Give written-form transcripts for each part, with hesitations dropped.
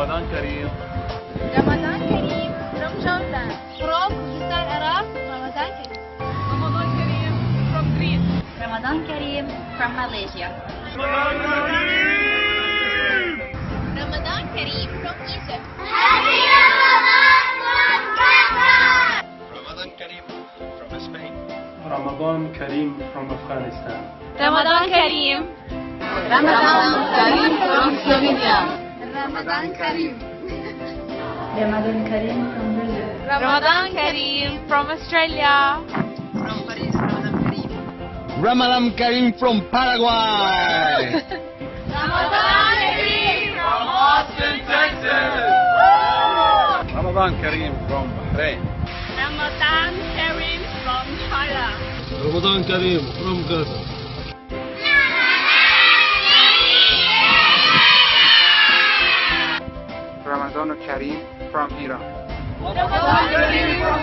رمضان كريم. رمضان كريم from Jordan. From Kurdistan, Iraq. رمضان كريم. رمضان كريم from Greece. رمضان كريم from Malaysia. رمضان كريم from Egypt. Happy Ramadan from Qatar. Ramadan Kareem from Spain. Ramadan Kareem from Afghanistan. رمضان كريم. Ramadan Kareem from Slovenia. Ramadan Kareem. Ramadan Kareem from Brazil. رمضان كريم from Australia. From Paris, Ramadan Kareem. Ramadan Kareem from Paraguay. Ramadan Kareem from Austin, Texas. Ramadan Kareem from Bahrain. رمضان كريم from Thailand. Ramadan Kareem from Gaza. Ramadan Kareem from Iran. Ramadan Kareem from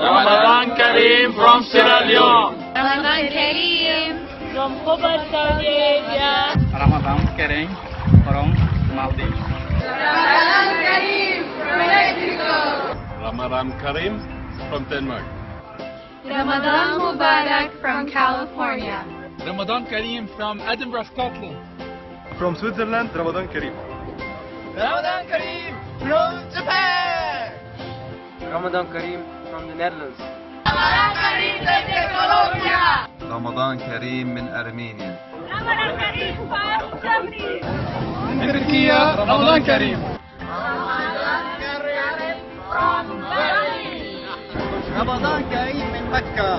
Ramadan Kareem from Sierra Leone. Ramadan Kareem from Kuwait, Saudi Arabia. Ramadan Kareem from Maldives. Ramadan Kareem from Mexico. Ramadan Kareem from Denmark. Ramadan Mubarak from California. Ramadan Kareem from Edinburgh, Scotland. From Switzerland, Ramadan Kareem. Ramadan Kareem from Japan. Ramadan Kareem from the Netherlands. Ramadan Kareem from Colombia. Ramadan Kareem من أرمينيا. رمضان كريم from Germany. من تركيا رمضان كريم. رمضان كريم من مكة.